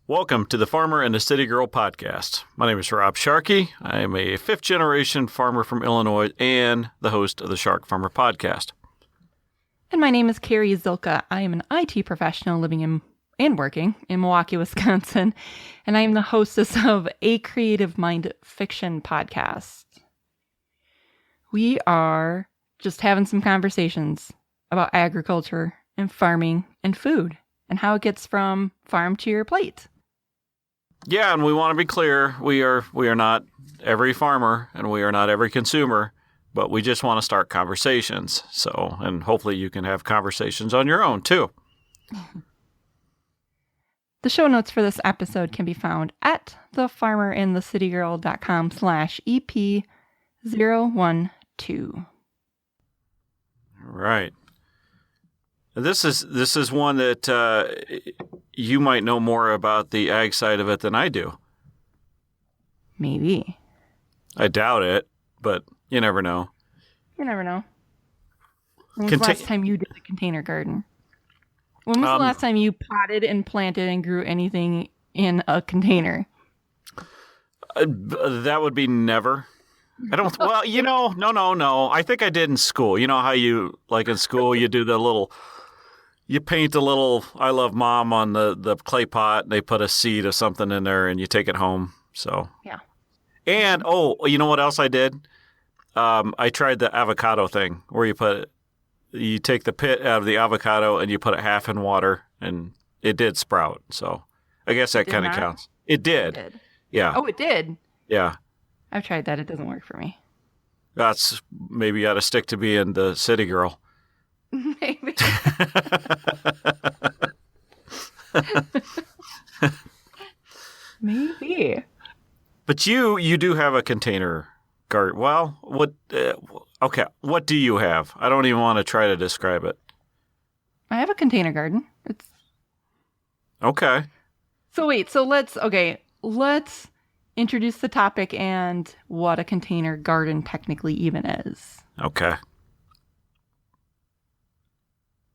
Welcome to the Farmer and the City Girl podcast. My name is Rob Sharkey. I am a fifth-generation farmer from Illinois and the host of the Shark Farmer podcast. And my name is Carrie Zilka. I am an IT professional living in and working in Milwaukee, Wisconsin, and I am the hostess of A Creative Mind Fiction podcast. We are just having some conversations about agriculture and farming and food and how it gets from farm to your plate. Yeah, and we want to be clear, we are not every farmer and we are not every consumer, but we just want to start conversations. So, and hopefully you can have conversations on your own too. The show notes for this episode can be found at thefarmerandthecitygirl.com/EP012. Right. This is one that you might know more about the ag side of it than I do. Maybe. I doubt it, but you never know. You never know. When was the last time you did a container garden? When was the last time you potted and planted and grew anything in a container? That would be never. I don't. Well, no. I think I did in school. You know how you, like in school, you do the little, you paint a little I love mom on the clay pot. And they put a seed of something in there and you take it home. So. Yeah. And, you know what else I did? I tried the avocado thing where you take the pit out of the avocado and you put it half in water and it did sprout. So I guess that kind of counts. It did. It did. Yeah. Oh, it did? Yeah. I've tried that. It doesn't work for me. That's maybe you got to stick to being the city girl. Maybe. Maybe. But you do have a container garden. Well, okay, what do you have? I don't even want to try to describe it. I have a container garden. It's okay. So let's introduce the topic and what a container garden technically even is. Okay.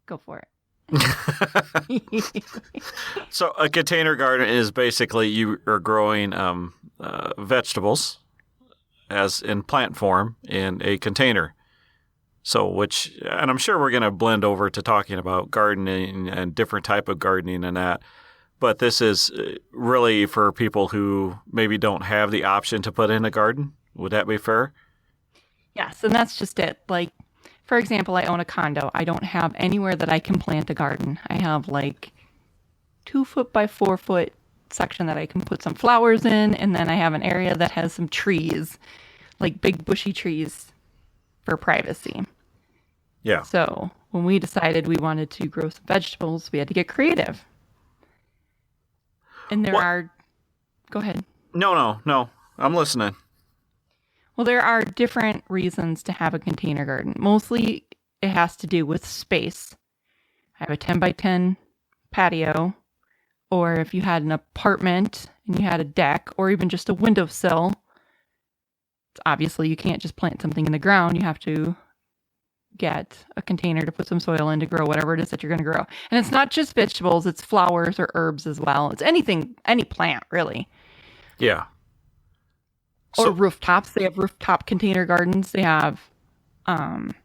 Go for it. So a container garden is basically you are growing vegetables as in plant form in a container. So and I'm sure we're going to blend over to talking about gardening and different type of gardening and that. But this is really for people who maybe don't have the option to put in a garden. Would that be fair? Yes, and that's just it. Like, for example, I own a condo. I don't have anywhere that I can plant a garden. I have like 2 foot by 4 foot section that I can put some flowers in, and then I have an area that has some trees, like big bushy trees for privacy. Yeah. So when we decided we wanted to grow some vegetables, we had to get creative. And go ahead. No. I'm listening. Well, there are different reasons to have a container garden. Mostly it has to do with space. I have a 10 by 10 patio, or if you had an apartment and you had a deck or even just a windowsill, obviously you can't just plant something in the ground. You have to get a container to put some soil in to grow whatever it is that you're going to grow. And it's not just vegetables, it's flowers or herbs as well. It's anything, any plant really. Yeah. Or rooftops. They have rooftop container gardens. They have, and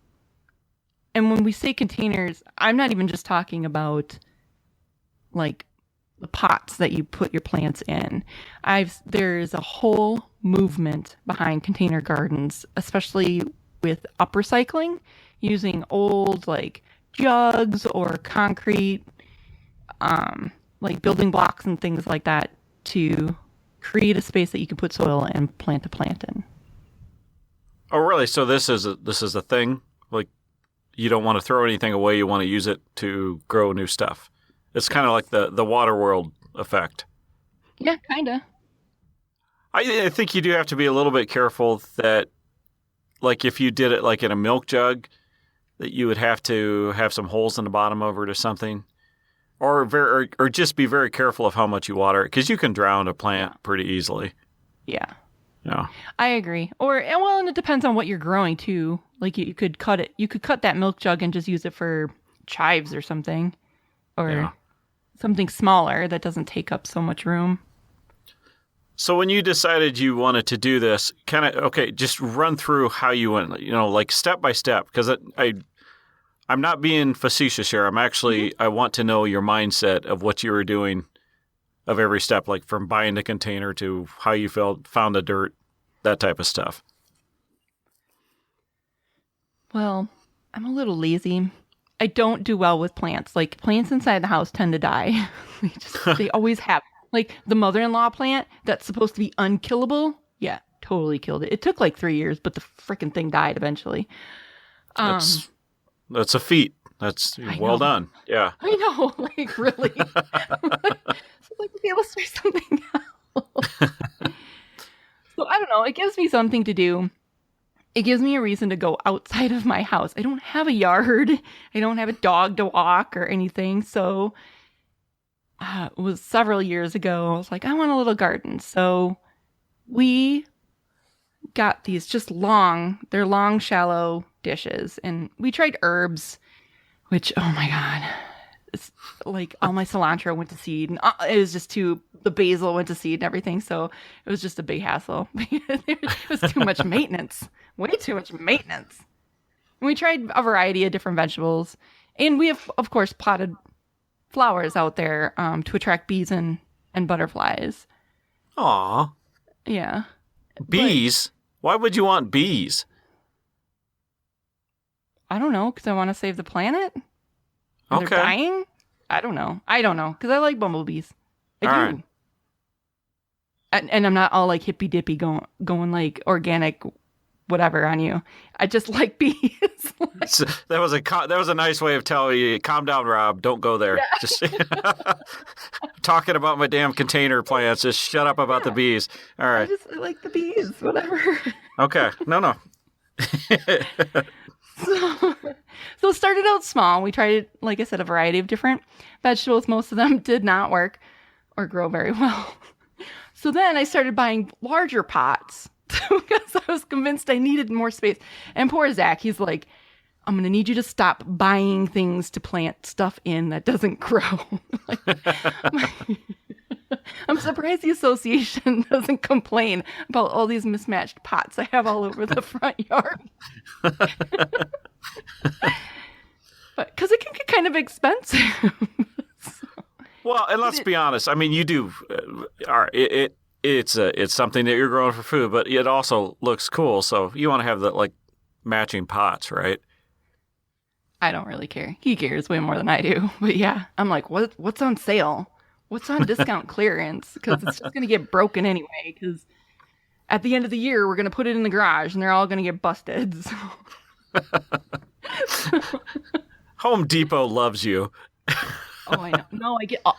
when we say containers, I'm not even just talking about like the pots that you put your plants in. There's a whole movement behind container gardens, especially with upcycling, using old like jugs or concrete, like building blocks and things like that to create a space that you can put soil and plant a plant in. Oh, really? So this is a thing? Like, you don't want to throw anything away. You want to use it to grow new stuff. It's kind of like the water world effect. Yeah, kind of. I think you do have to be a little bit careful that, like, if you did it like in a milk jug, that you would have to have some holes in the bottom of it or something. Or just be very careful of how much you water it, because you can drown a plant pretty easily. Yeah. Yeah. I agree. And it depends on what you're growing too. Like you could cut that milk jug and just use it for chives or something. Or something smaller that doesn't take up so much room. So when you decided you wanted to do this, just run through how you went, like step by step, because I'm not being facetious here. I'm actually, I want to know your mindset of what you were doing of every step, like from buying the container to how you found the dirt, that type of stuff. Well, I'm a little lazy. I don't do well with plants. Like plants inside the house tend to die. They always have. Like the mother-in-law plant that's supposed to be unkillable. Yeah, totally killed it. It took like 3 years, but the freaking thing died eventually. That's a feat. That's well done. Yeah. I know, like really. So like, okay, let's try something else. So I don't know. It gives me something to do. It gives me a reason to go outside of my house. I don't have a yard. I don't have a dog to walk or anything. So it was several years ago. I was like, I want a little garden. So we got these they're long, shallow dishes. And we tried herbs, which, oh my God, it's like all my cilantro went to seed. And it was just the basil went to seed and everything. So it was just a big hassle. It was too much maintenance, way too much maintenance. And we tried a variety of different vegetables. And we have, of course, potted flowers out there to attract bees and butterflies. Aw. Yeah. Bees? Why would you want bees? I don't know, because I want to save the planet. And Okay. they're dying? I don't know, because I like bumblebees. I do. Right. And I'm not all like hippy dippy going like organic whatever on you. I just like bees. So that was a nice way of telling you, calm down, Rob. Don't go there. Yeah. Just talking about my damn container plants. Just shut up about the bees. All right. I like the bees. Whatever. Okay. No. So it started out small. We tried, like I said, a variety of different vegetables. Most of them did not work or grow very well. So then I started buying larger pots because I was convinced I needed more space. And poor Zach, he's like, I'm going to need you to stop buying things to plant stuff in that doesn't grow. I'm surprised the association doesn't complain about all these mismatched pots I have all over the front yard. But because it can get kind of expensive. Well, and let's be honest. I mean, you do. It's something that you're growing for food, but it also looks cool. So you want to have the matching pots, right? I don't really care. He cares way more than I do. But yeah, I'm like, what's on sale? What's on discount clearance? Because it's just going to get broken anyway. Because at the end of the year, we're going to put it in the garage and they're all going to get busted. So. Home Depot loves you. Oh, I know. No, I get... Oh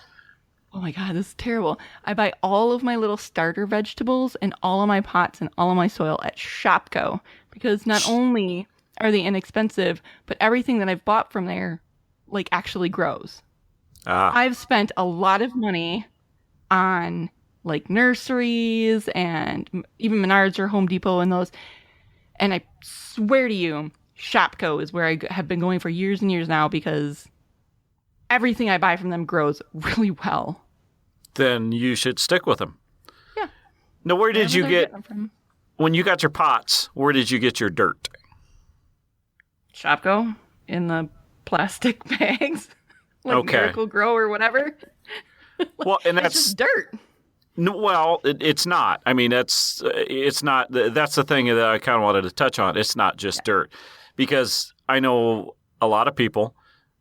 my God, this is terrible. I buy all of my little starter vegetables and all of my pots and all of my soil at Shopko. Because not only are they inexpensive, but everything that I've bought from there, actually grows. I've spent a lot of money on, nurseries and even Menards or Home Depot and those. And I swear to you, Shopko is where I have been going for years and years now because everything I buy from them grows really well. Then you should stick with them. Yeah. Now, where did you get, when you got your pots, where did you get your dirt? Shopko, in the plastic bags, okay. Miracle Grow or whatever. Well, and that's just dirt. No, well, it's not. I mean, it's not. That's the thing that I kind of wanted to touch on. It's not just dirt, because I know a lot of people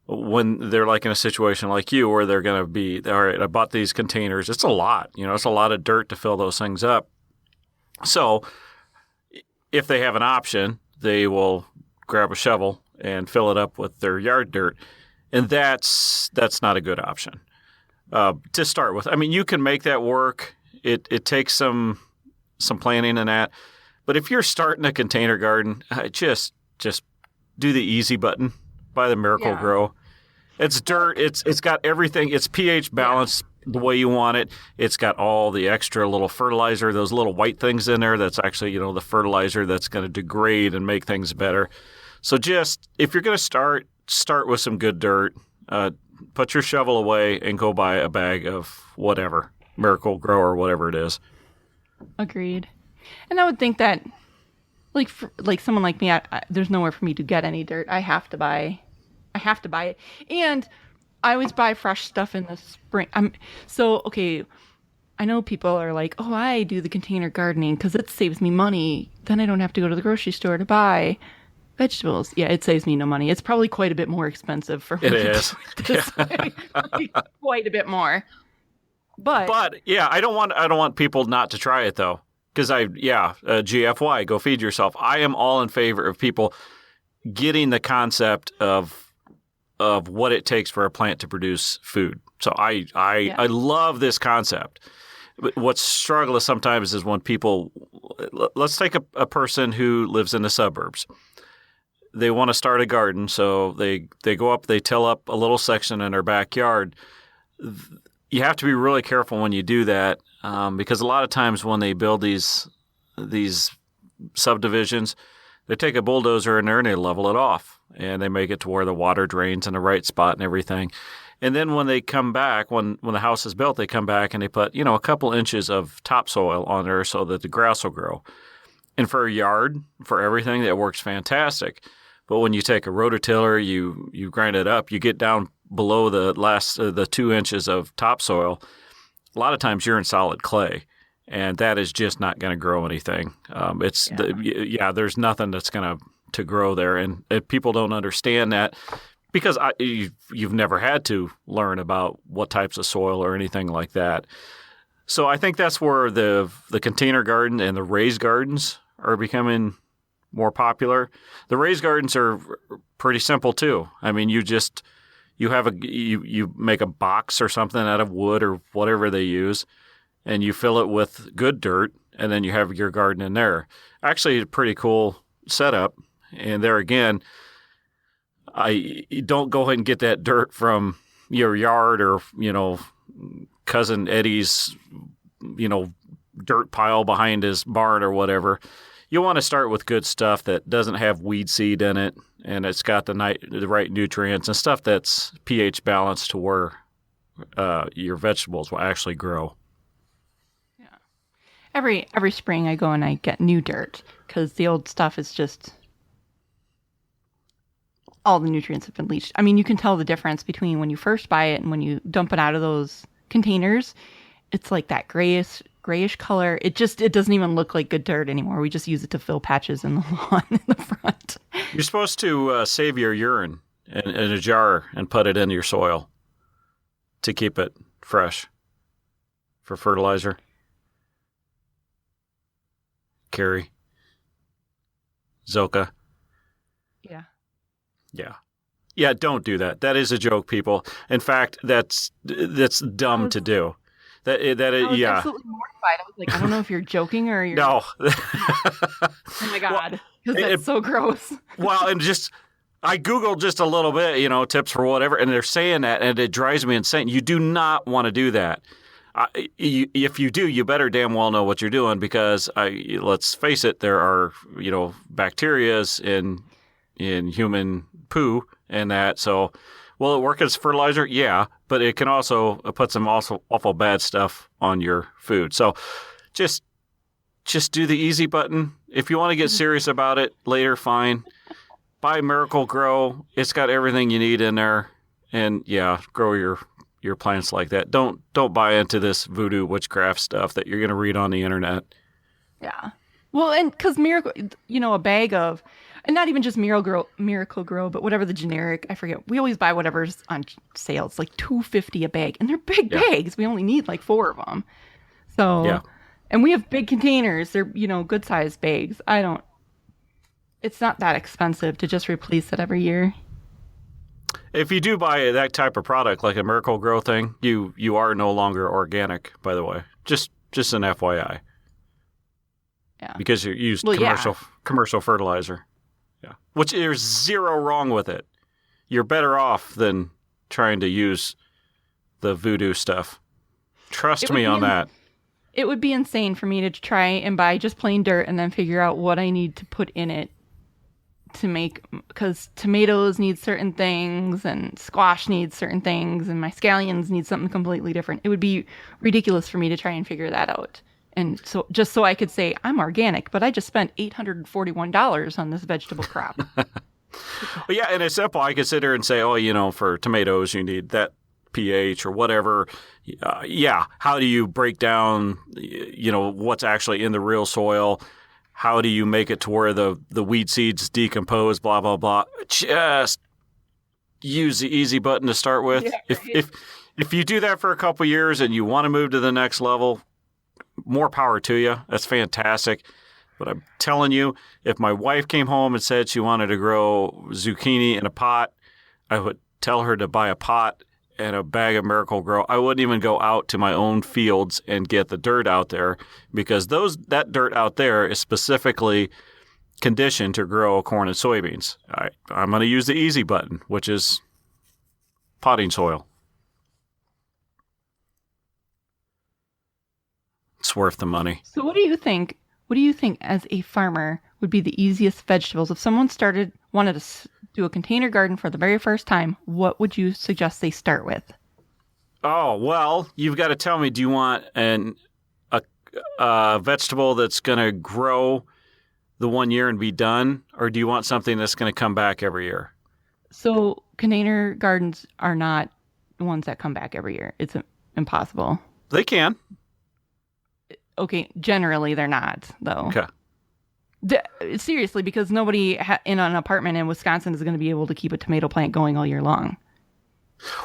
when they're in a situation like you where they're going to be, all right, I bought these containers. It's a lot. It's a lot of dirt to fill those things up. So if they have an option, they will grab a shovel and fill it up with their yard dirt. And that's not a good option to start with. I mean, you can make that work. It takes some planning and that. But if you're starting a container garden, just do the easy button. Buy the Miracle Grow. It's dirt. It's got everything. It's pH balanced the way you want it. It's got all the extra little fertilizer, those little white things in there. That's actually, the fertilizer that's going to degrade and make things better. So just if you're going to start with some good dirt. put your shovel away and go buy a bag of whatever, Miracle Grow or whatever it is. Agreed. And I would think that, like someone like me, there's nowhere for me to get any dirt. I have to buy it, and I always buy fresh stuff in the spring. Okay. I know people are like, oh, I do the container gardening because it saves me money. Then I don't have to go to the grocery store to buy vegetables. Yeah, it saves me no money. It's probably quite a bit more expensive for me. It is. Quite a bit more. But yeah, I don't want people not to try it though. Because GFY, go feed yourself. I am all in favor of people getting the concept of what it takes for a plant to produce food. So I love this concept. But what's struggle sometimes is when people, let's take a person who lives in the suburbs. They want to start a garden, so they go up, they till up a little section in their backyard. You have to be really careful when you do that because a lot of times when they build these subdivisions, they take a bulldozer in there and they level it off, and they make it to where the water drains in the right spot and everything. And then when they come back, when the house is built, they come back and they put, a couple inches of topsoil on there so that the grass will grow. And for a yard, for everything, that works fantastic. But when you take a rototiller, you grind it up, you get down below the 2 inches of topsoil. A lot of times you're in solid clay, and that is just not going to grow anything. There's nothing that's going to grow there, and people don't understand that. Because you've never had to learn about what types of soil or anything like that. So I think that's where the container garden and the raised gardens are becoming more popular. The raised gardens are pretty simple too. I mean, you make a box or something out of wood or whatever they use, and you fill it with good dirt, and then you have your garden in there. Actually, a pretty cool setup. And there again, don't go ahead and get that dirt from your yard or, cousin Eddie's, dirt pile behind his barn or whatever. You want to start with good stuff that doesn't have weed seed in it, and it's got the right nutrients and stuff that's pH balanced to where your vegetables will actually grow. Yeah. Every spring I go and I get new dirt because the old stuff is just... all the nutrients have been leached. I mean, you can tell the difference between when you first buy it and when you dump it out of those containers. It's like that grayish color. It doesn't even look like good dirt anymore. We just use it to fill patches in the lawn in the front. You're supposed to save your urine in a jar and put it in your soil to keep it fresh for fertilizer. Carrie. Zoka. Yeah. Yeah, don't do that. That is a joke, people. In fact, that's dumb to do. I was absolutely mortified. I was like, I don't know if you're joking or you're... No. Oh my God. Because that's so gross. Well, and I Googled just a little bit, tips for whatever, and they're saying that, and it drives me insane. You do not want to do that. If you do, you better damn well know what you're doing because, let's face it, there are, bacterias in human poo and that. So will it work as fertilizer? Yeah, but it can also put some awful bad stuff on your food. So just do the easy button. If you want to get serious about it later, fine. Buy Miracle Grow. It's got everything you need in there. And yeah, grow your plants like that. Don't buy into this voodoo witchcraft stuff that you're going to read on the internet. Yeah. Well, and because Miracle, a bag of... and not even just Miracle Grow, but whatever the generic, I forget. We always buy whatever's on sale. It's like $2.50 a bag. And they're big bags. We only need like 4 of them. So, and we have big containers. They're, good sized bags. It's not that expensive to just replace it every year. If you do buy that type of product, like a Miracle Grow thing, you are no longer organic, by the way. Just an FYI. Yeah. Because you use commercial fertilizer. Yeah. Which there's zero wrong with it. You're better off than trying to use the voodoo stuff. Trust me on that. It would be insane for me to try and buy just plain dirt and then figure out what I need to put in it to make, because tomatoes need certain things and squash needs certain things and my scallions need something completely different. It would be ridiculous for me to try and figure that out. And so just so I could say I'm organic, but I just spent $841 on this vegetable crop. Well, yeah, and it's simple. I could sit here and say, oh, for tomatoes, you need that pH or whatever. Yeah. How do you break down, what's actually in the real soil? How do you make it to where the weed seeds decompose, blah, blah, blah? Just use the easy button to start with. Yeah, if you do that for a couple years and you want to move to the next level, more power to you. That's fantastic. But I'm telling you, if my wife came home and said she wanted to grow zucchini in a pot, I would tell her to buy a pot and a bag of Miracle-Gro. I wouldn't even go out to my own fields and get the dirt out there because that dirt out there is specifically conditioned to grow corn and soybeans. I'm going to use the easy button, which is potting soil. It's worth the money. So what do you think? What do you think as a farmer would be the easiest vegetables? If someone wanted to do a container garden for the very first time, what would you suggest they start with? Oh, well, you've got to tell me, do you want a vegetable that's going to grow the 1 year and be done, or do you want something that's going to come back every year? So container gardens are not the ones that come back every year. It's impossible. They can. Okay, generally they're not, though. Okay. Seriously, because nobody in an apartment in Wisconsin is going to be able to keep a tomato plant going all year long.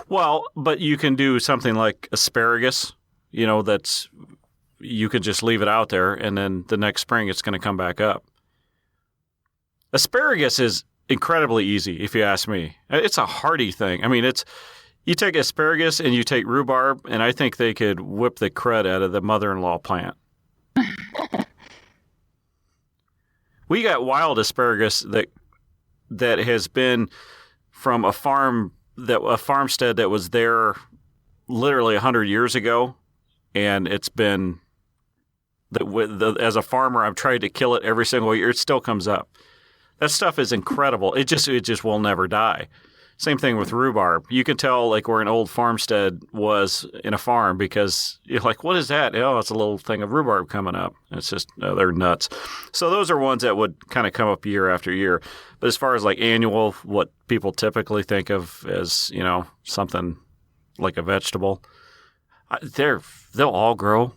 Well, but you can do something like asparagus, you can just leave it out there and then the next spring it's going to come back up. Asparagus is incredibly easy, if you ask me. It's a hardy thing. I mean, you take asparagus and you take rhubarb, and I think they could whip the crud out of the mother-in-law plant. We got wild asparagus that has been from a farmstead that was there literally 100 years ago, and it's been as a farmer, I've tried to kill it every single year. It still comes up. That stuff is incredible. It just will never die. Same thing with rhubarb. You can tell like where an old farmstead was in a farm because you're like, what is that? Oh, it's a little thing of rhubarb coming up. It's just, they're nuts. So those are ones that would kind of come up year after year. But as far as like annual, what people typically think of as, something like a vegetable, they'll all grow.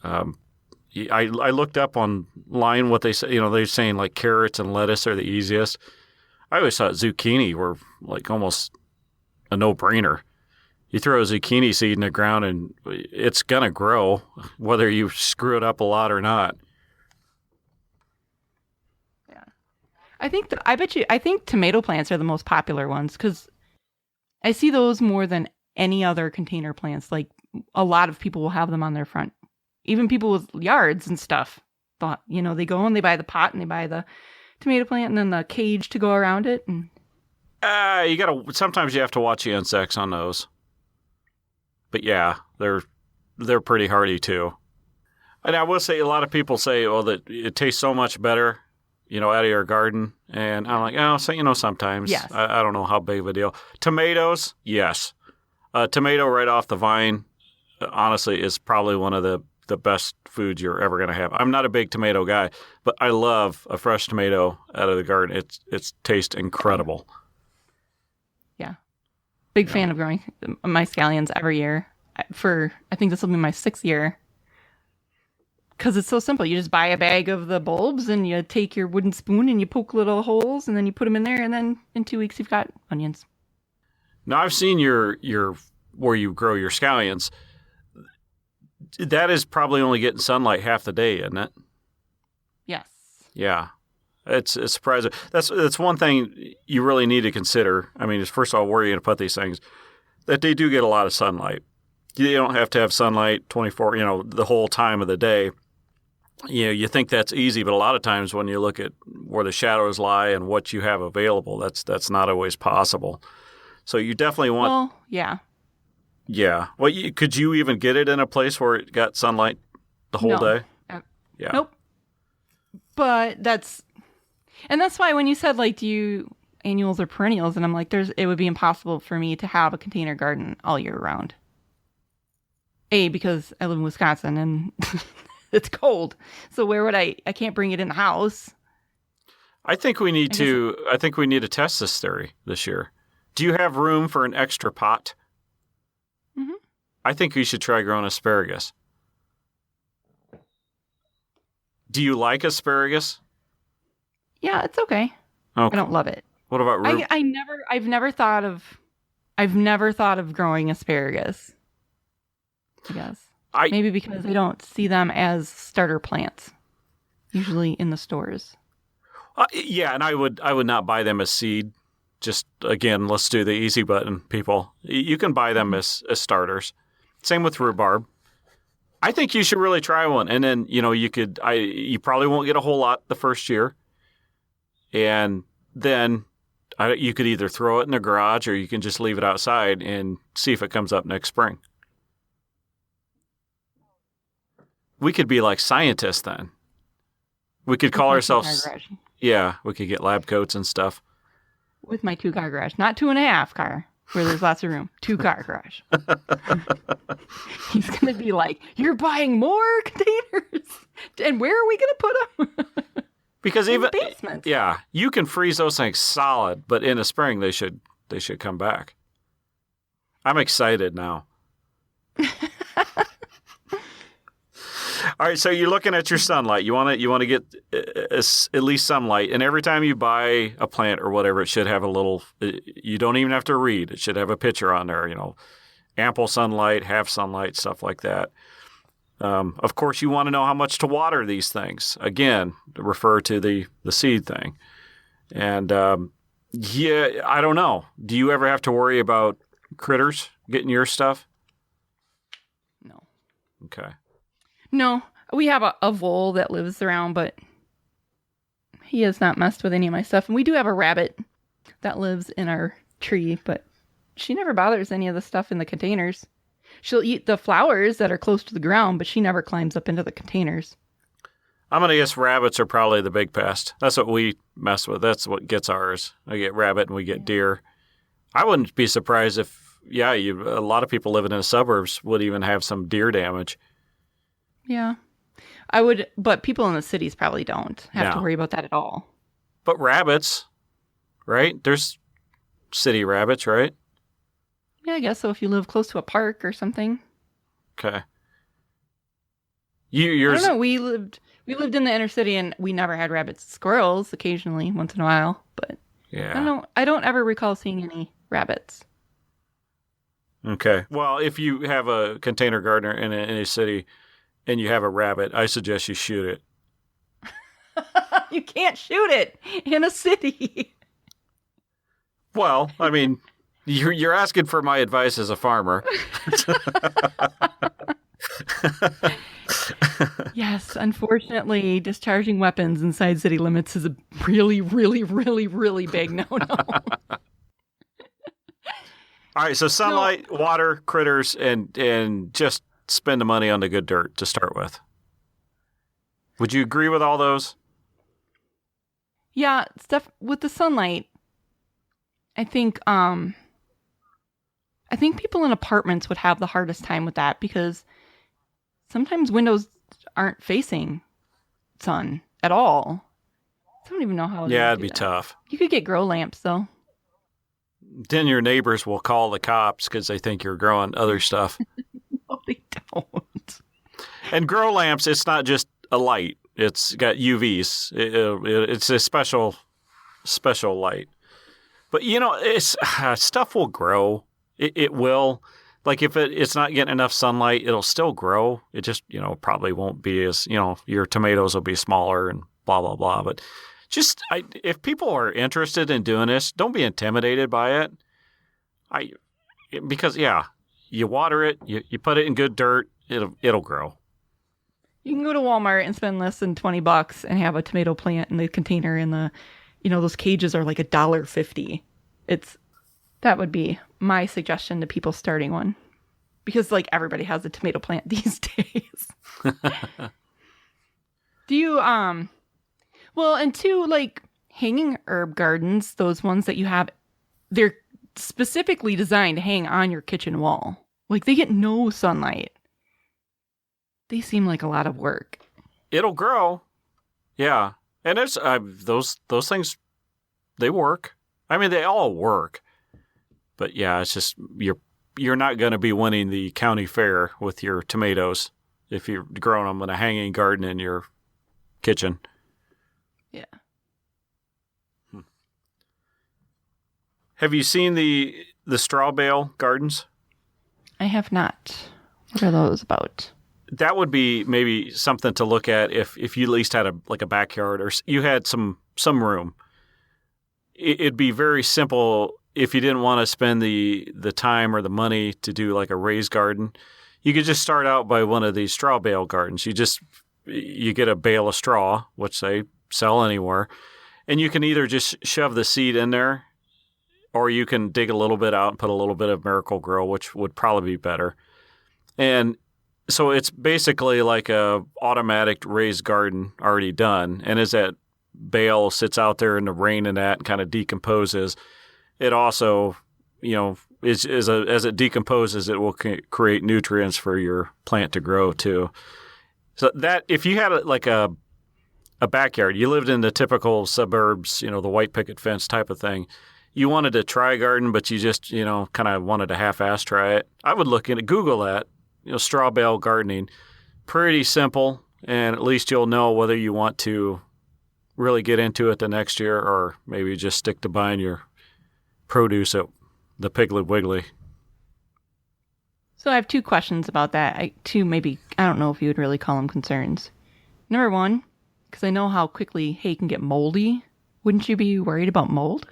I looked up online what they say, they're saying like carrots and lettuce are the easiest. I always thought zucchini were like almost a no-brainer. You throw a zucchini seed in the ground and it's going to grow whether you screw it up a lot or not. Yeah. I think tomato plants are the most popular ones because I see those more than any other container plants. Like a lot of people will have them on their front. Even people with yards and stuff. They go and they buy the pot and they buy the tomato plant and then the cage to go around it. And sometimes you have to watch the insects on those. But yeah, they're pretty hardy too. And I will say a lot of people say, that it tastes so much better, out of your garden. And I'm like, sometimes. Yes. I don't know how big of a deal. Tomatoes, yes. Tomato right off the vine, honestly, is probably one of the best foods you're ever going to have. I'm not a big tomato guy, but I love a fresh tomato out of the garden. It tastes incredible. Yeah. Big fan of growing my scallions every year. I think this will be my 6th year. Because it's so simple. You just buy a bag of the bulbs and you take your wooden spoon and you poke little holes and then you put them in there and then in 2 weeks you've got onions. Now I've seen your where you grow your scallions. That is probably only getting sunlight half the day, isn't it? Yes. Yeah. It's surprising. That's one thing you really need to consider. I mean, first of all, where are you going to put these things? That they do get a lot of sunlight. You don't have to have sunlight 24, the whole time of the day. You think that's easy, but a lot of times when you look at where the shadows lie and what you have available, that's not always possible. So you definitely want... Well, yeah. Yeah. Well, could you even get it in a place where it got sunlight the whole day? Yeah. Nope. But And that's why when you said, like, do you annuals or perennials? And I'm like, it would be impossible for me to have a container garden all year round. Because I live in Wisconsin and it's cold. So where would I can't bring it in the house. I think we need to test this theory this year. Do you have room for an extra pot? Mm-hmm. I think you should try growing asparagus. Do you like asparagus? Yeah, it's okay. I don't love it. What about root? I've never thought of growing asparagus. I guess. Maybe because I don't see them as starter plants, usually in the stores. Yeah, and I would not buy them as seed. Just again, let's do the easy button, people. You can buy them as starters. Same with rhubarb. I think you should really try one, and then you probably won't get a whole lot the first year, and then you could either throw it in the garage or you can just leave it outside and see if it comes up next spring. We could be like scientists then. We could call ourselves. Yeah, we could get lab coats and stuff. With my 2-car garage, not 2.5 car, where there's lots of room. 2-car garage. He's gonna be like, "You're buying more containers, and where are we gonna put them?" Because in the basement. Yeah, you can freeze those things solid, but in the spring they should come back. I'm excited now. All right, so you're looking at your sunlight. You want to get at least some light, and every time you buy a plant or whatever, it should have a little. You don't even have to read. It should have a picture on there. Ample sunlight, half sunlight, stuff like that. Of course, you want to know how much to water these things. Again, refer to the seed thing. And I don't know. Do you ever have to worry about critters getting your stuff? No. Okay. No, we have a vole that lives around, but he has not messed with any of my stuff. And we do have a rabbit that lives in our tree, but she never bothers any of the stuff in the containers. She'll eat the flowers that are close to the ground, but she never climbs up into the containers. I'm going to guess rabbits are probably the big pest. That's what we mess with. That's what gets ours. I get rabbit and we get deer. I wouldn't be surprised if, a lot of people living in the suburbs would even have some deer damage. Yeah, I would, but people in the cities probably don't have to worry about that at all. But rabbits, right? There's city rabbits, right? Yeah, I guess so. If you live close to a park or something. Okay. I don't know. We lived in the inner city, and we never had rabbits. Squirrels occasionally, once in a while, but yeah, I don't ever recall seeing any rabbits. Okay. Well, if you have a container garden in a city and you have a rabbit, I suggest you shoot it. You can't shoot it in a city. Well, I mean, you're asking for my advice as a farmer. Yes, unfortunately, discharging weapons inside city limits is a really, really, really, really big no-no. All right, so sunlight, water, critters, and just spend the money on the good dirt to start with. Would you agree with all those? Yeah, stuff with the sunlight. I think people in apartments would have the hardest time with that because sometimes windows aren't facing sun at all. I don't even know how. Yeah, it'd be tough. You could get grow lamps though. Then your neighbors will call the cops because they think you're growing other stuff. No, they don't. And grow lamps, it's not just a light. It's got UVs. It's a special light. But, stuff will grow. It will. Like if it's not getting enough sunlight, it'll still grow. It just, probably won't be as, your tomatoes will be smaller and blah, blah, blah. But if people are interested in doing this, don't be intimidated by it. Because you water it, you put it in good dirt, it'll grow. You can go to Walmart and spend less than $20 and have a tomato plant in the container, and those cages are like $1.50. That would be my suggestion to people starting one, because like everybody has a tomato plant these days. Do you well, and two, like hanging herb gardens, those ones that you have, they're specifically designed to hang on your kitchen wall. Like, they get no sunlight. They seem like a lot of work. It'll grow. Yeah. And it's those things, they work. I mean, they all work. But yeah, it's just you're not going to be winning the county fair with your tomatoes if you're growing them in a hanging garden in your kitchen. Yeah. Have you seen the straw bale gardens? I have not. What are those about? That would be maybe something to look at if you at least had a backyard or you had some room. It'd be very simple if you didn't want to spend the time or the money to do like a raised garden. You could just start out by one of these straw bale gardens. You get a bale of straw, which they sell anywhere, and you can either just shove the seed in there, or you can dig a little bit out and put a little bit of Miracle-Gro, which would probably be better. And so it's basically like a automatic raised garden already done. And as that bale sits out there in the rain and that and kind of decomposes, it also, as it decomposes, it will create nutrients for your plant to grow too. So that if you had a backyard, you lived in the typical suburbs, the white picket fence type of thing. You wanted to try a garden, but you just, kind of wanted to half-ass try it. I would look into Google that, straw bale gardening. Pretty simple, and at least you'll know whether you want to really get into it the next year or maybe just stick to buying your produce at the Piggly Wiggly. So I have two questions about that. I don't know if you would really call them concerns. Number one, because I know how quickly hay can get moldy. Wouldn't you be worried about mold?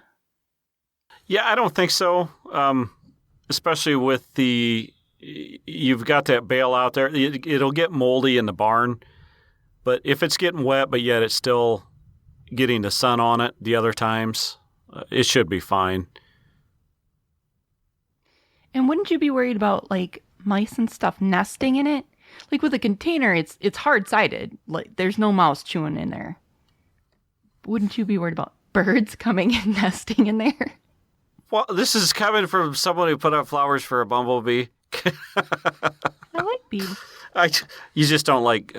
Yeah, I don't think so. Especially with you've got that bale out there. It'll get moldy in the barn, but if it's getting wet, but yet it's still getting the sun on it the other times, it should be fine. And wouldn't you be worried about like mice and stuff nesting in it? Like with a container, it's hard-sided. Like there's no mouse chewing in there. Wouldn't you be worried about birds coming and nesting in there? Well, this is coming from someone who put up flowers for a bumblebee. I like bees. You just don't like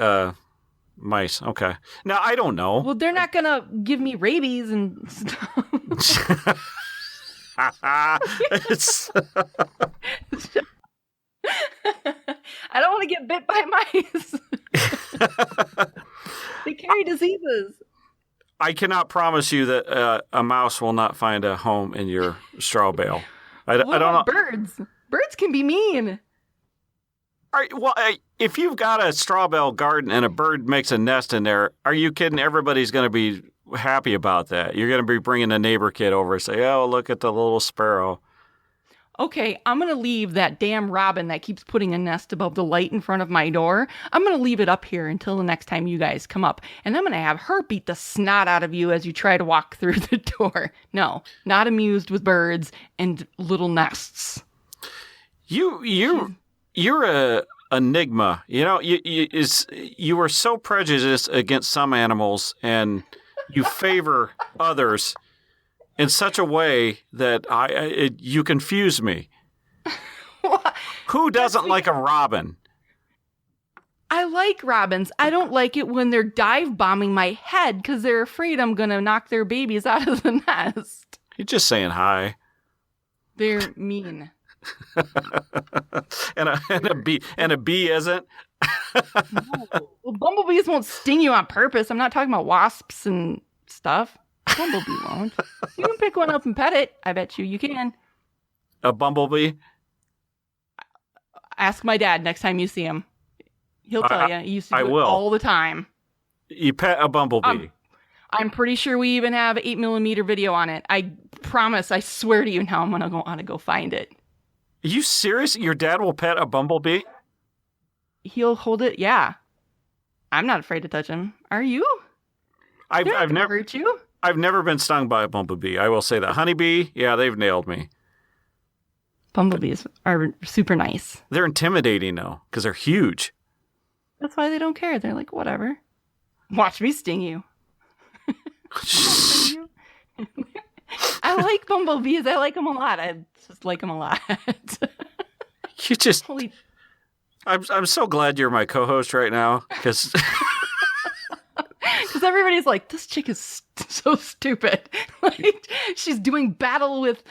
mice. Okay. Now, I don't know. Well, they're not going to give me rabies and stuff. I don't want to get bit by mice. They carry diseases. I cannot promise you that a mouse will not find a home in your straw bale. I don't know. Birds. Birds can be mean. All right, well, if you've got a straw bale garden and a bird makes a nest in there, are you kidding? Everybody's going to be happy about that. You're going to be bringing a neighbor kid over and say, oh, look at the little sparrow. Okay, I'm going to leave that damn robin that keeps putting a nest above the light in front of my door. I'm going to leave it up here until the next time you guys come up. And I'm going to have her beat the snot out of you as you try to walk through the door. No, not amused with birds and little nests. You're a enigma. You are so prejudiced against some animals and you favor others in such a way that you confuse me. Who doesn't like a robin? I like robins. I don't like it when they're dive bombing my head because they're afraid I'm going to knock their babies out of the nest. You're just saying hi. They're mean. and a bee isn't. No. Well, bumblebees won't sting you on purpose. I'm not talking about wasps and stuff. Bumblebee won't. You can pick one up and pet it. I bet you can. A bumblebee? Ask my dad next time you see him. He'll tell you. He used to do it all the time. You pet a bumblebee? I'm pretty sure we even have 8mm video on it. I promise. I swear to you now I'm going to want to go find it. Are you serious? Your dad will pet a bumblebee? He'll hold it. Yeah. I'm not afraid to touch him. Are you? I've never hurt you. I've never been stung by a bumblebee. I will say that. Honeybee, yeah, they've nailed me. Bumblebees are super nice. They're intimidating, though, because they're huge. That's why they don't care. They're like, whatever. Watch me sting you. I like bumblebees. I like them a lot. I just like them a lot. You just... Holy... I'm so glad you're my co-host right now, because everybody's like, this chick is so stupid. Like, she's doing battle with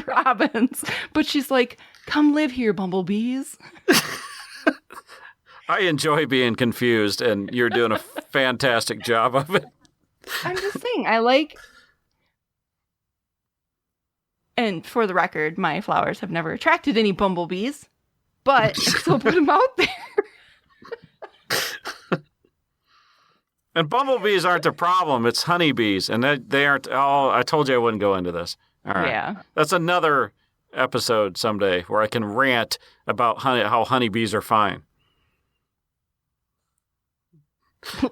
robins, but she's like, come live here, bumblebees. I enjoy being confused, and you're doing a fantastic job of it. I'm just saying, I like... And for the record, my flowers have never attracted any bumblebees, but still put them out there. And bumblebees aren't the problem. It's honeybees. And they aren't... Oh, I told you I wouldn't go into this. All right. Yeah. That's another episode someday where I can rant about how honeybees are fine.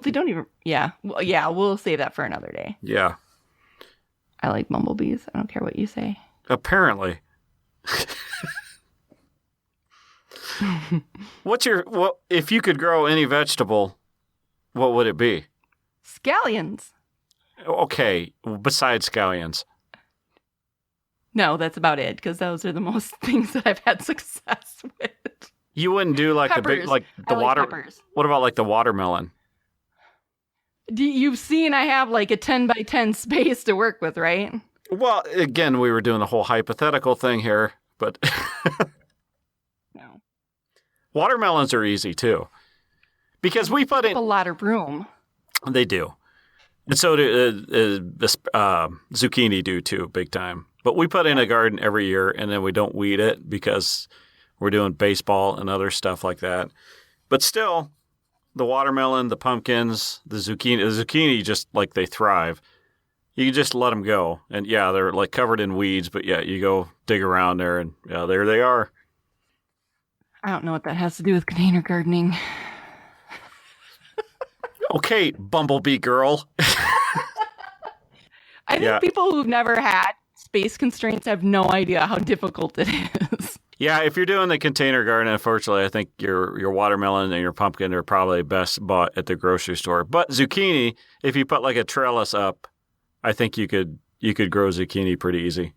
They don't even... Yeah. Well, yeah, we'll save that for another day. Yeah. I like bumblebees. I don't care what you say. Apparently. If you could grow any vegetable, what would it be? Scallions. Okay, besides scallions. No, that's about it, because those are the most things that I've had success with. You wouldn't do like peppers. the big, like the water. Peppers. What about like the watermelon? You've seen I have like a 10 by 10 space to work with, right? Well, again, we were doing the whole hypothetical thing here, but No. Watermelons are easy too, because we put in a lot of room. They do, and so do zucchini do too, big time. But we put in a garden every year, and then we don't weed it because we're doing baseball and other stuff like that. But still, the watermelon, the pumpkins, the zucchini just like they thrive. You can just let them go. And yeah, they're like covered in weeds, but yeah, you go dig around there and yeah, there they are. I don't know what that has to do with container gardening. Okay, bumblebee girl. I think people who've never had space constraints have no idea how difficult it is. Yeah, if you're doing the container garden, unfortunately, I think your watermelon and your pumpkin are probably best bought at the grocery store. But zucchini, if you put like a trellis up, I think you could grow zucchini pretty easy.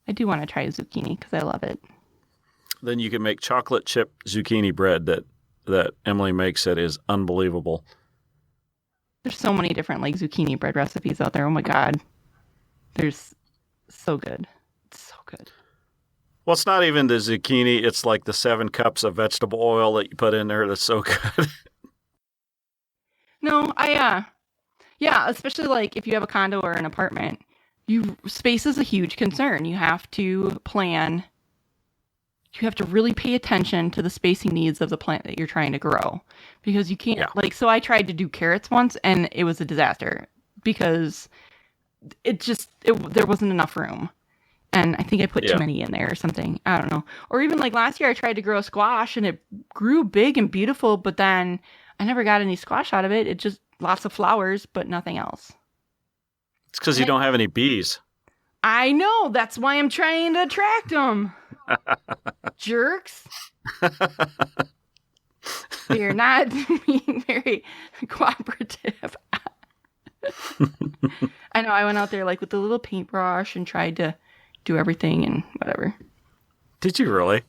I do want to try zucchini because I love it. Then you can make chocolate chip zucchini bread that Emily makes that is unbelievable. There's so many different like zucchini bread recipes out there. Oh my God. There's so good. It's so good. Well, it's not even the zucchini. It's like the 7 cups of vegetable oil that you put in there. That's so good. No, yeah, especially like if you have a condo or an apartment, space is a huge concern. You have to plan. You have to really pay attention to the spacing needs of the plant that you're trying to grow, because you can't so I tried to do carrots once and it was a disaster because there wasn't enough room. And I think I put too many in there or something. I don't know. Or even like last year I tried to grow squash and it grew big and beautiful, but then I never got any squash out of it. It just lots of flowers, but nothing else. It's because you don't have any bees. I know. That's why I'm trying to attract them. Jerks. They're not being very cooperative. I know. I went out there like with the little paintbrush and tried to do everything and whatever. Did you really?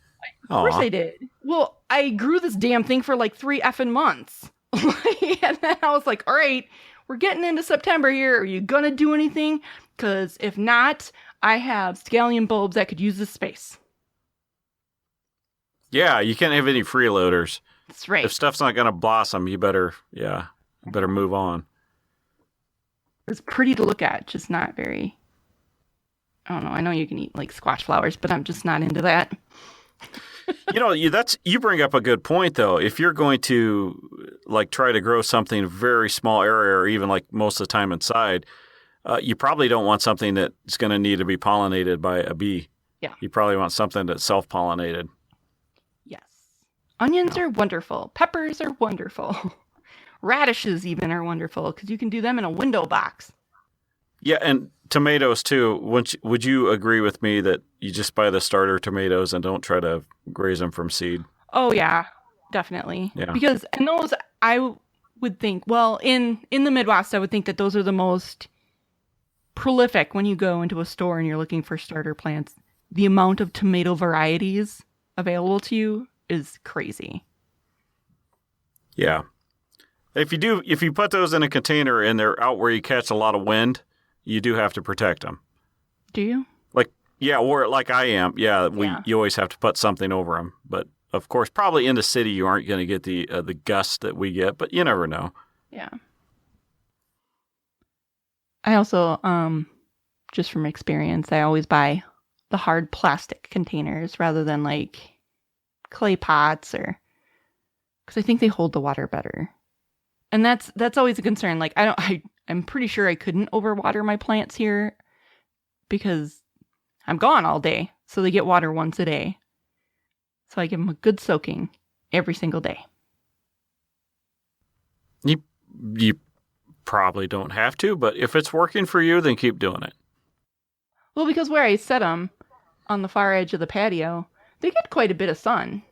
Of course I did. Well, I grew this damn thing for like 3 effing months. And then I was like, all right, we're getting into September here. Are you going to do anything? Because if not, I have scallion bulbs that could use this space. Yeah, you can't have any freeloaders. That's right. If stuff's not going to blossom, you better move on. It's pretty to look at, just not very... I don't know. I know you can eat like squash flowers, but I'm just not into that. You bring up a good point though. If you're going to like try to grow something in a very small area, or even like most of the time inside, you probably don't want something that's going to need to be pollinated by a bee. Yeah. You probably want something that's self-pollinated. Yes. Onions are wonderful. Peppers are wonderful. Radishes even are wonderful because you can do them in a window box. Yeah, and tomatoes too. Would you agree with me that you just buy the starter tomatoes and don't try to graze them from seed? Oh yeah, definitely. Yeah. Because those I would think, well, in the Midwest, I would think that those are the most prolific when you go into a store and you're looking for starter plants. The amount of tomato varieties available to you is crazy. Yeah. If you put those in a container and they're out where you catch a lot of wind, you do have to protect them. Do you? Yeah, or like I am. Yeah, you always have to put something over them. But of course, probably in the city you aren't going to get the gust that we get, but you never know. Yeah. I also, just from experience, I always buy the hard plastic containers rather than like clay pots because I think they hold the water better. And that's always a concern. Like I'm pretty sure I couldn't overwater my plants here because I'm gone all day. So they get water once a day. So I give them a good soaking every single day. You probably don't have to, but if it's working for you, then keep doing it. Well, because where I set them on the far edge of the patio, they get quite a bit of sun.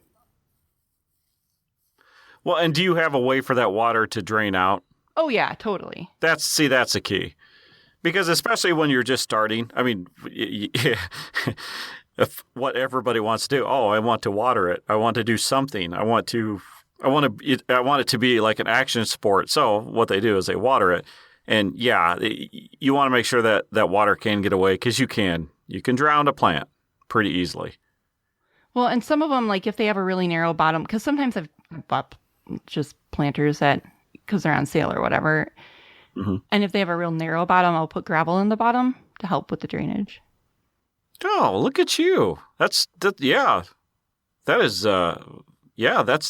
Well, and do you have a way for that water to drain out? Oh, yeah, totally. That's the key. Because especially when you're just starting, I mean, if what everybody wants to do, I want to water it. I want to do something. I want it to be like an action sport. So what they do is they water it. And yeah, you want to make sure that water can get away because you can drown a plant pretty easily. Well, and some of them, like if they have a really narrow bottom, because sometimes I've bought just planters because they're on sale or whatever. Mm-hmm. And if they have a real narrow bottom, I'll put gravel in the bottom to help with the drainage. Oh, look at you. That's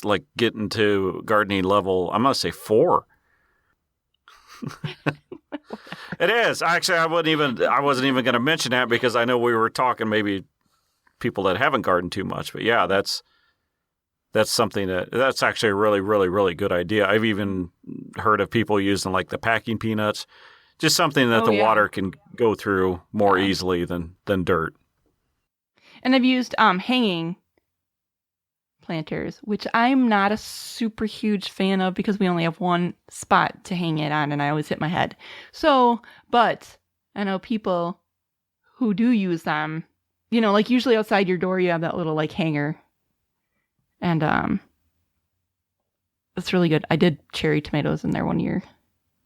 like getting to gardening level, I'm going to say 4. It is. Actually, I wasn't even going to mention that because I know we were talking maybe people that haven't gardened too much. But yeah, that's something that's actually a really, really, really good idea. I've even heard of people using like the packing peanuts, just something that water can go through more easily than dirt. And I've used hanging planters, which I'm not a super huge fan of because we only have one spot to hang it on and I always hit my head. So, but I know people who do use them, like usually outside your door, you have that little like hanger. And it's really good. I did cherry tomatoes in there one year.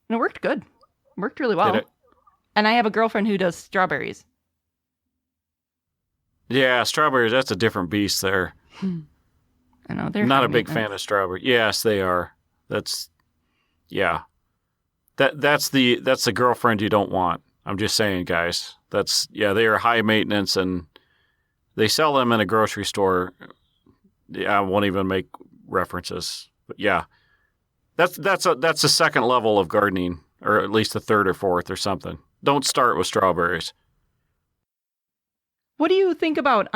And it worked good. It worked really well. Did it? And I have a girlfriend who does strawberries. Yeah, strawberries, that's a different beast there. I know. They're not a big fan of strawberries. Yes, they are. That's the girlfriend you don't want. I'm just saying, guys. They are high maintenance and they sell them in a grocery store. I won't even make references, but yeah, that's a second level of gardening, or at least a third or fourth or something. Don't start with strawberries. What do you think about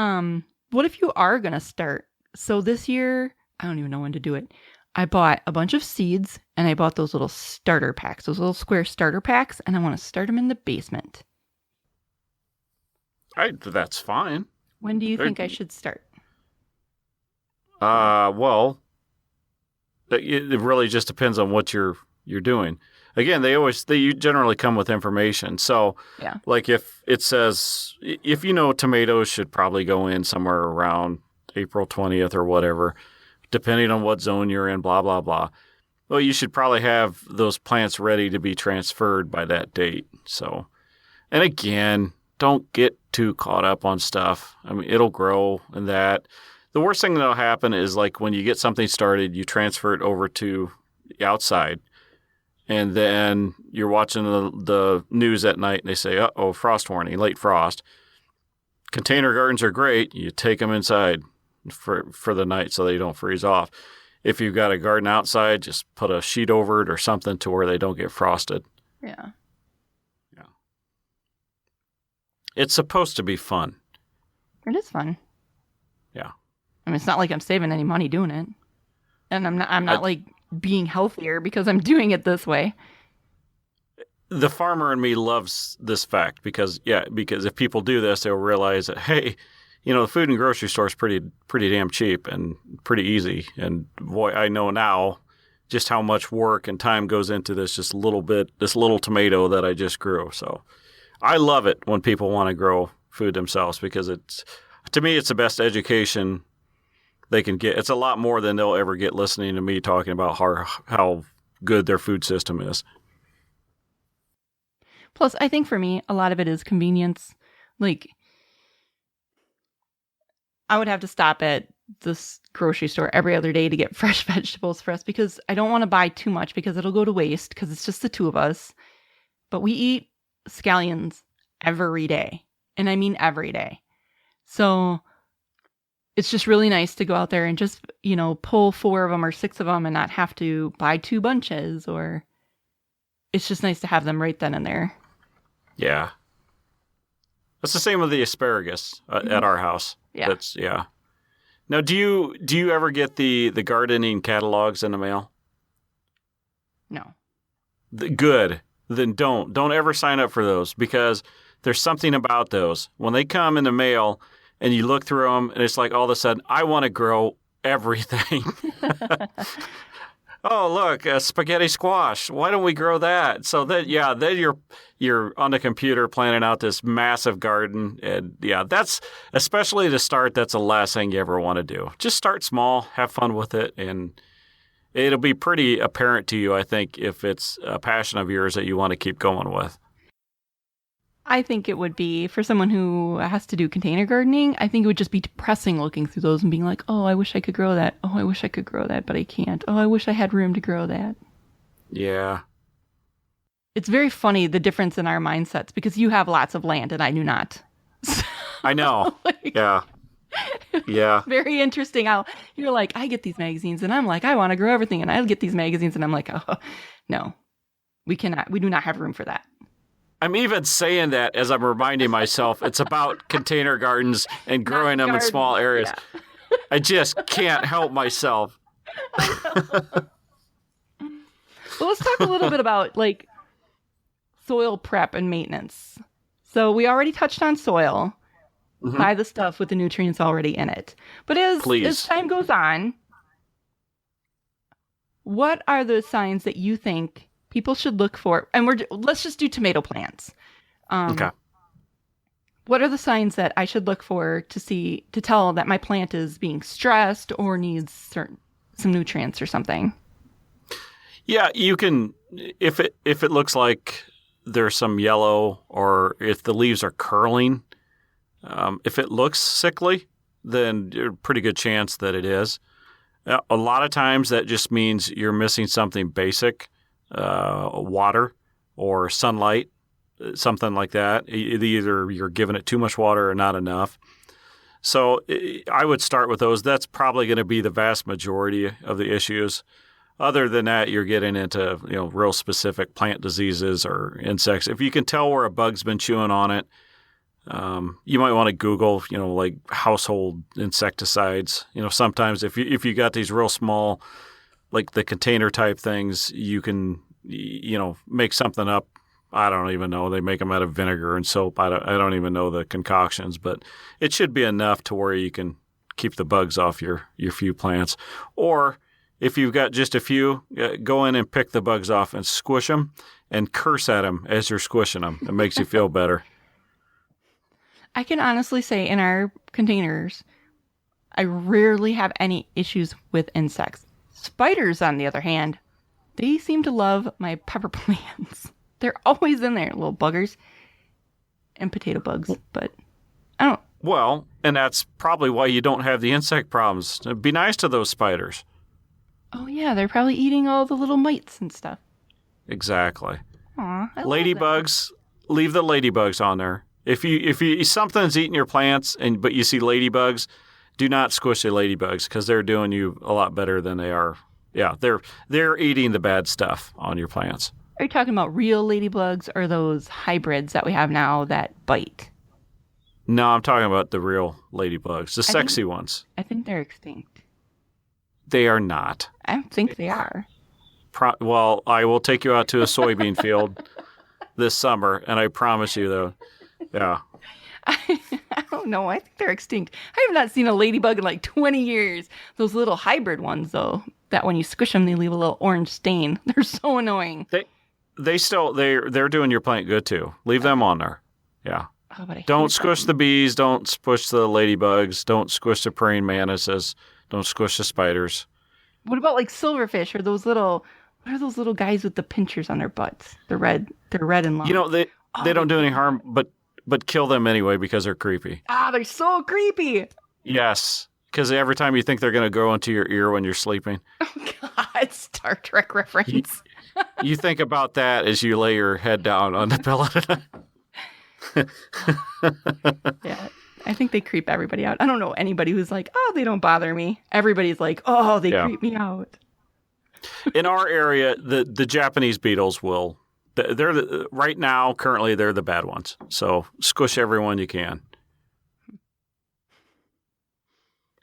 what if you are gonna start? So this year, I don't even know when to do it. I bought a bunch of seeds and I bought those little starter packs, those little square starter packs, and I want to start them in the basement. That's fine. When do you think I should start? Well, it really just depends on what you're doing. Again, they generally come with information. So, like if it says, tomatoes should probably go in somewhere around April 20th or whatever, depending on what zone you're in, blah, blah, blah. Well, you should probably have those plants ready to be transferred by that date. So, and again, don't get too caught up on stuff. I mean, it'll grow and that. The worst thing that'll happen is like when you get something started, you transfer it over to the outside, and then you're watching the news at night, and they say, "Uh-oh, frost warning, late frost." Container gardens are great. You take them inside for the night so they don't freeze off. If you've got a garden outside, just put a sheet over it or something to where they don't get frosted. Yeah. It's supposed to be fun. It is fun. Yeah. I mean, it's not like I'm saving any money doing it. And I'm not like being healthier because I'm doing it this way. The farmer in me loves this fact because if people do this, they'll realize that, hey, the food and grocery store is pretty damn cheap and pretty easy. And boy, I know now, just how much work and time goes into this this little tomato that I just grew. So I love it when people want to grow food themselves because to me, it's the best education they can get. It's a lot more than they'll ever get listening to me talking about how good their food system is. Plus, I think for me, a lot of it is convenience. Like, I would have to stop at this grocery store every other day to get fresh vegetables for us because I don't want to buy too much because it'll go to waste because it's just the two of us. But we eat scallions every day. And I mean every day. So it's just really nice to go out there and just, pull 4 of them or 6 of them and not have to buy 2 bunches, or it's just nice to have them right then and there. Yeah. It's the same with the asparagus at our house. Yeah. Now, do you ever get the gardening catalogs in the mail? No. Good. Then don't ever sign up for those because there's something about those. When they come in the mail and you look through them and it's like all of a sudden, I want to grow everything. Oh, look, a spaghetti squash. Why don't we grow that? So then you're on the computer planning out this massive garden. And that's, especially to start, that's the last thing you ever want to do. Just start small, have fun with it, and it'll be pretty apparent to you, I think, if it's a passion of yours that you want to keep going with. I think it would be, for someone who has to do container gardening, I think it would just be depressing looking through those and being like, oh, I wish I could grow that. Oh, I wish I could grow that, but I can't. Oh, I wish I had room to grow that. Yeah. It's very funny, the difference in our mindsets, because you have lots of land and I do not. I know. Yeah. Yeah. Very interesting how you're like, I get these magazines and I'm like, I want to grow everything. And I get these magazines and I'm like, oh, no, we cannot. We do not have room for that. I'm even saying that as I'm reminding myself it's about container gardens and growing them in small areas. Yeah. I just can't help myself. Well, let's talk a little bit about soil prep and maintenance. So we already touched on soil. Mm-hmm. Buy the stuff with the nutrients already in it. But as time goes on, what are the signs that you think people should look for? And let's just do tomato plants. Okay. What are the signs that I should look for to tell that my plant is being stressed or needs some nutrients or something? Yeah, you can, if it looks like there's some yellow or if the leaves are curling, if it looks sickly, then there's a pretty good chance that it is. A lot of times that just means you're missing something basic. Water or sunlight, something like that. Either you're giving it too much water or not enough. So I would start with those. That's probably going to be the vast majority of the issues. Other than that, you're getting into real specific plant diseases or insects. If you can tell where a bug's been chewing on it, you might want to Google, like household insecticides. Sometimes if you got these real small, like the container type things, you can, make something up. I don't even know. They make them out of vinegar and soap. I don't even know the concoctions, but it should be enough to where you can keep the bugs off your few plants. Or if you've got just a few, go in and pick the bugs off and squish them and curse at them as you're squishing them. It makes you feel better. I can honestly say in our containers, I rarely have any issues with insects. Spiders, on the other hand, they seem to love my pepper plants. They're always in there, little buggers. And potato bugs, but I don't... Well, and that's probably why you don't have the insect problems. Be nice to those spiders. Oh, yeah, they're probably eating all the little mites and stuff. Exactly. Aw, I ladybugs, leave the ladybugs on there. If something's eating your plants but you see ladybugs, do not squish the ladybugs because they're doing you a lot better than they are. Yeah, they're eating the bad stuff on your plants. Are you talking about real ladybugs or those hybrids that we have now that bite? No, I'm talking about the real ladybugs, the sexy ones. I think they're extinct. They are not. I think they are. Well, I will take you out to a soybean field this summer, and I promise you, though, yeah. I don't know. I think they're extinct. I have not seen a ladybug in like 20 years. Those little hybrid ones, though, that when you squish them, they leave a little orange stain. They're so annoying. They're doing your plant good too. Leave them on there. Yeah. Oh, but I Don't hate squish them. the bees. Don't squish the ladybugs. Don't squish the praying mantises. Don't squish the spiders. What about like silverfish or those little? What are those little guys with the pinchers on their butts? They're red. They're red and long. You know, they don't do any harm, but kill them anyway because they're creepy. They're so creepy. Yes, because every time you think they're going to go into your ear when you're sleeping, Oh God, Star Trek reference. you think about that as you lay your head down on the pillow. Yeah, I think they creep everybody out. I don't know anybody who's like, oh, they don't bother me. Everybody's like, oh, they creep me out. In our area, the Japanese beetles will. Right now, currently, they're the bad ones. So squish everyone you can.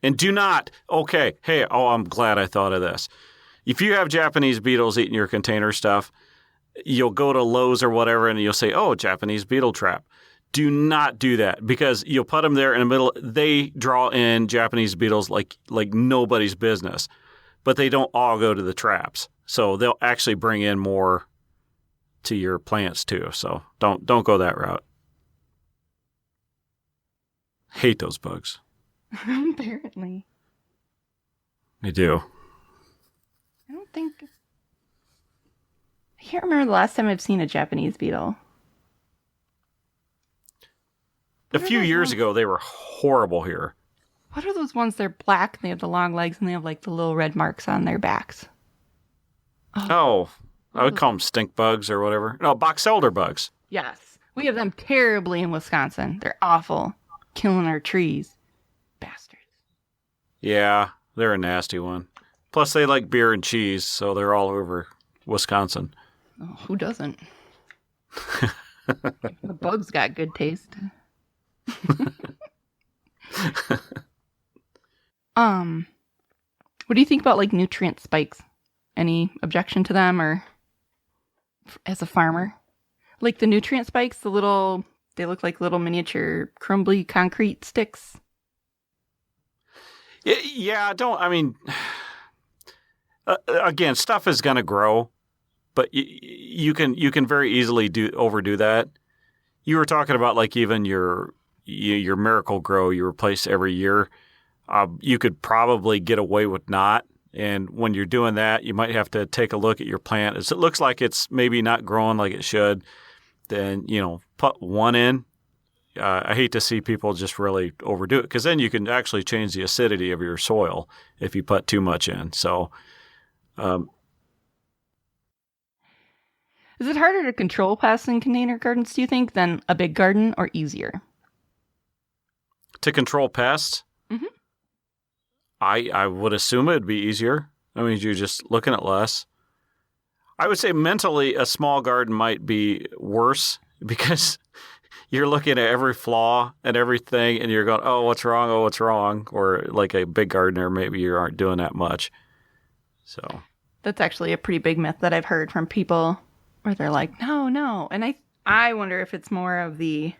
And do not. Okay. Hey. Oh, I'm glad I thought of this. If you have Japanese beetles eating your container stuff, you'll go to Lowe's or whatever, and you'll say, "Oh, Japanese beetle trap." Do not do that because you'll put them there in the middle. They draw in Japanese beetles like nobody's business, but they don't all go to the traps. So they'll actually bring in more to your plants too. So don't go that route. Hate those bugs. Apparently. I do. I don't think. I can't remember the last time I've seen a Japanese beetle. A few years ago, they were horrible here. What are those ones? They're black and they have the long legs and they have like the little red marks on their backs. Oh, I would call them stink bugs or whatever. No, box elder bugs. Yes. We have them terribly in Wisconsin. They're awful. Killing our trees. Bastards. Yeah, they're a nasty one. Plus, they like beer and cheese, so they're all over Wisconsin. Oh, who doesn't? The bugs got good taste. What do you think about like nutrient spikes? Any objection to them or as a farmer? Like the nutrient spikes, they look like little miniature crumbly concrete sticks. Yeah, again, stuff is going to grow, but you can very easily overdo that. You were talking about like even your Miracle Grow you replace every year. You could probably get away with not. And when you're doing that, you might have to take a look at your plant. If it looks like it's maybe not growing like it should, then, put one in. I hate to see people just really overdo it because then you can actually change the acidity of your soil if you put too much in. So, is it harder to control pests in container gardens, do you think, than a big garden or easier? To control pests? Mm-hmm. I would assume it'd be easier. I mean, you're just looking at less. I would say mentally a small garden might be worse because you're looking at every flaw and everything and you're going, oh, what's wrong? Oh, what's wrong? Or like a big gardener, maybe you aren't doing that much. So that's actually a pretty big myth that I've heard from people where they're like, no. And I wonder if it's more of the,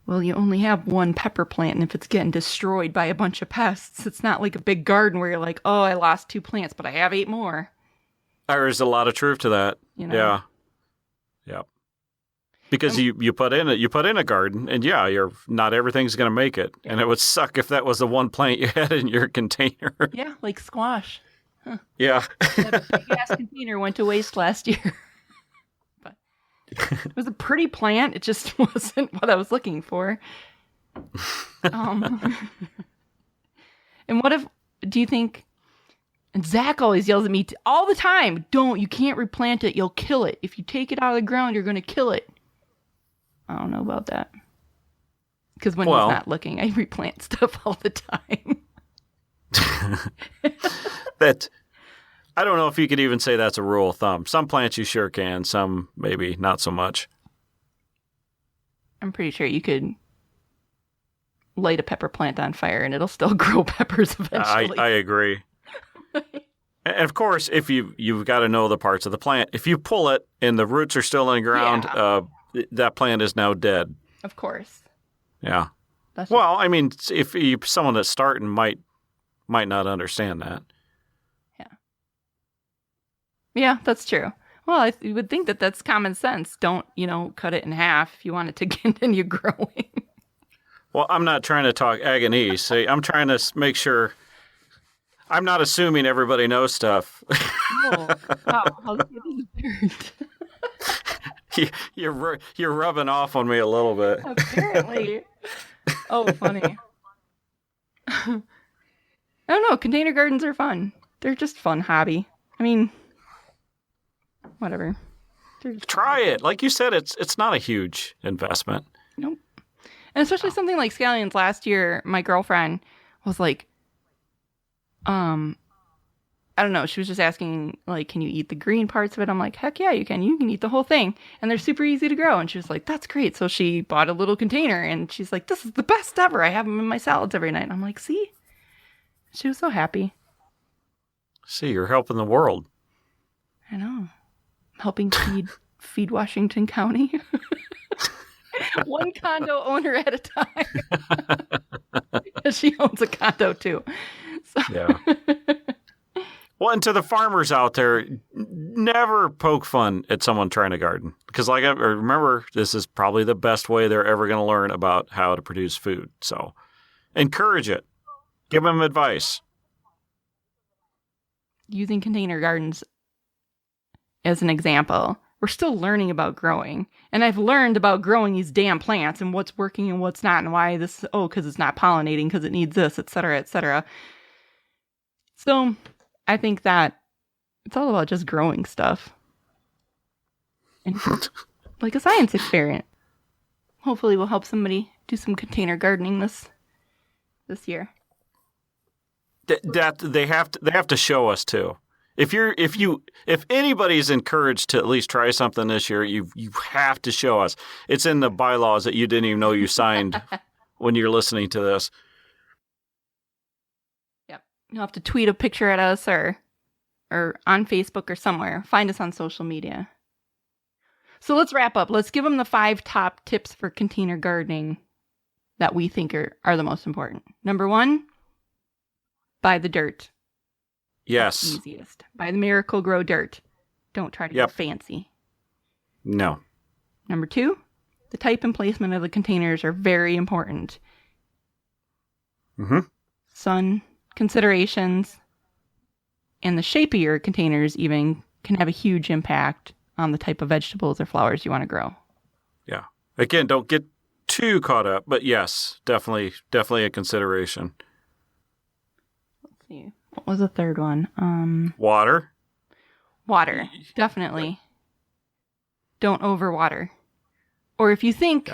well, you only have one pepper plant, and if it's getting destroyed by a bunch of pests, it's not like a big garden where you're like, oh, I lost 2 plants, but I have 8 more. There's a lot of truth to that. Yeah. Because you put in a garden, and not everything's going to make it, and it would suck if that was the one plant you had in your container. Yeah, like squash. Huh. Yeah. That big ass container went to waste last year. But it was a pretty plant. It just wasn't what I was looking for. And do you think? And Zach always yells at me all the time. You can't replant it. You'll kill it. If you take it out of the ground, you're going to kill it. I don't know about that. Because when he's not looking, I replant stuff all the time. I don't know if you could even say that's a rule of thumb. Some plants you sure can, some maybe not so much. I'm pretty sure you could light a pepper plant on fire and it'll still grow peppers eventually. I agree. And of course, if you've got to know the parts of the plant. If you pull it and the roots are still in the ground, that plant is now dead. Of course. Yeah. Well, I mean, if someone that's starting might not understand that. Yeah, that's true. Well, you would think that that's common sense. Don't, cut it in half if you want it to continue growing. Well, I'm not trying to talk agony. See, I'm trying to make sure I'm not assuming everybody knows stuff. Oh, wow. How good is dirt? You're rubbing off on me a little bit. Apparently. Oh, funny. I don't know. Container gardens are fun. They're just fun hobby. I mean, whatever. Try it. Like you said, it's not a huge investment. Nope. And especially something like scallions. Last year, my girlfriend was like, I don't know. She was just asking, like, can you eat the green parts of it? I'm like, heck yeah, you can. You can eat the whole thing. And they're super easy to grow. And she was like, that's great. So she bought a little container and she's like, this is the best ever. I have them in my salads every night. And I'm like, see? She was so happy. See, you're helping the world. I know. Helping feed Washington County. One condo owner at a time. She owns a condo too. So. Yeah. Well, and to the farmers out there, never poke fun at someone trying to garden. Because I remember, this is probably the best way they're ever going to learn about how to produce food. So encourage it. Give them advice. Using container gardens as an example, we're still learning about growing. And I've learned about growing these damn plants and what's working and what's not and why this, because it's not pollinating, because it needs this, et cetera, et cetera. So I think that it's all about just growing stuff. And like a science experiment. Hopefully we'll help somebody do some container gardening this year. That they have to show us too. If anybody's encouraged to at least try something this year, you have to show us. It's in the bylaws that you didn't even know you signed when you're listening to this. Yep. You'll have to tweet a picture at us or on Facebook or somewhere. Find us on social media. So let's wrap up. Let's give them the 5 top tips for container gardening that we think are the most important. Number 1, buy the dirt. Yes. That's easiest. Buy the Miracle-Gro dirt. Don't try to get fancy. No. Number 2, the type and placement of the containers are very important. Mm-hmm. Sun considerations and the shape of your containers even can have a huge impact on the type of vegetables or flowers you want to grow. Yeah. Again, don't get too caught up, but yes, definitely a consideration. Let's see. What was the third one? Water. Water, definitely. Don't overwater. Or if you think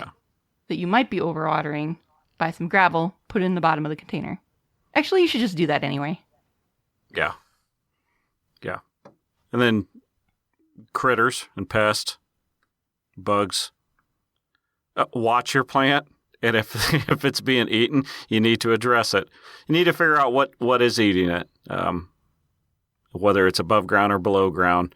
that you might be overwatering, buy some gravel, put it in the bottom of the container. Actually, you should just do that anyway. Yeah. Yeah. And then critters and pests, bugs. Watch your plant, and if it's being eaten, you need to address it. You need to figure out what is eating it, whether it's above ground or below ground.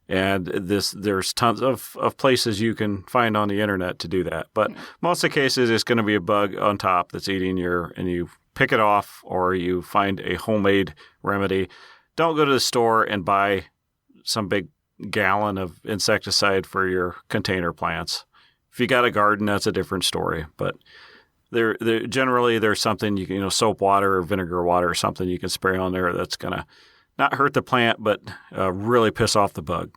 And there's tons of places you can find on the internet to do that. But most of the cases, it's going to be a bug on top that's eating and you pick it off or you find a homemade remedy. Don't go to the store and buy some big gallon of insecticide for your container plants. If you got a garden, that's a different story. But generally there's something soap water or vinegar water or something you can spray on there that's gonna not hurt the plant, but really piss off the bug.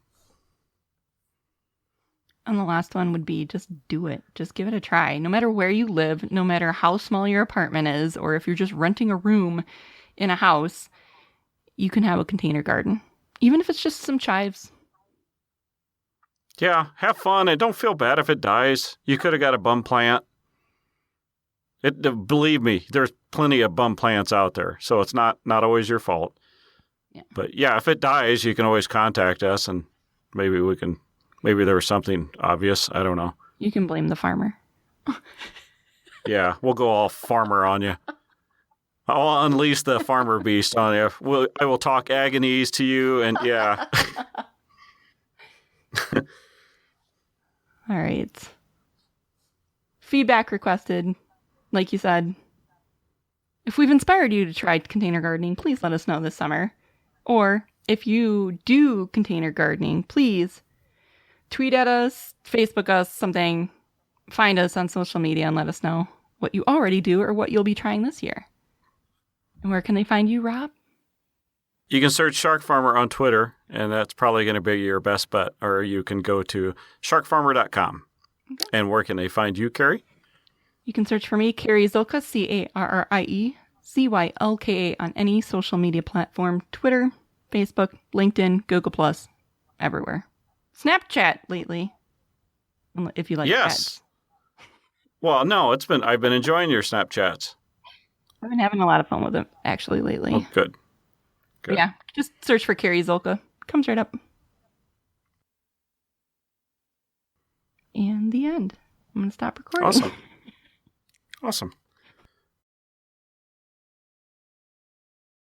And the last one would be just do it. Just give it a try. No matter where you live, no matter how small your apartment is, or if you're just renting a room in a house, you can have a container garden. Even if it's just some chives. Yeah, have fun and don't feel bad if it dies. You could have got a bum plant. Believe me, there's plenty of bum plants out there, so it's not always your fault. Yeah. But yeah, if it dies, you can always contact us and maybe there was something obvious. I don't know. You can blame the farmer. Yeah, we'll go all farmer on you. I'll unleash the farmer beast on you. I will talk agonies to you, and yeah. All right. Feedback requested. Like you said, if we've inspired you to try container gardening, please let us know this summer. Or if you do container gardening, please tweet at us, Facebook us, something. Find us on social media and let us know what you already do or what you'll be trying this year. And where can they find you, Rob? You can search Shark Farmer on Twitter, and that's probably going to be your best bet. Or you can go to sharkfarmer.com. Okay. And where can they find you, Carrie? You can search for me, Carrie Zylka, CarrieZylka, on any social media platform, Twitter, Facebook, LinkedIn, Google+, everywhere. Snapchat lately, if you like pets. Well, no, I've been enjoying your Snapchats. I've been having a lot of fun with it, actually, lately. Oh, good. Yeah, just search for Carrie Zylka. Comes right up. And the end. I'm going to stop recording. Awesome.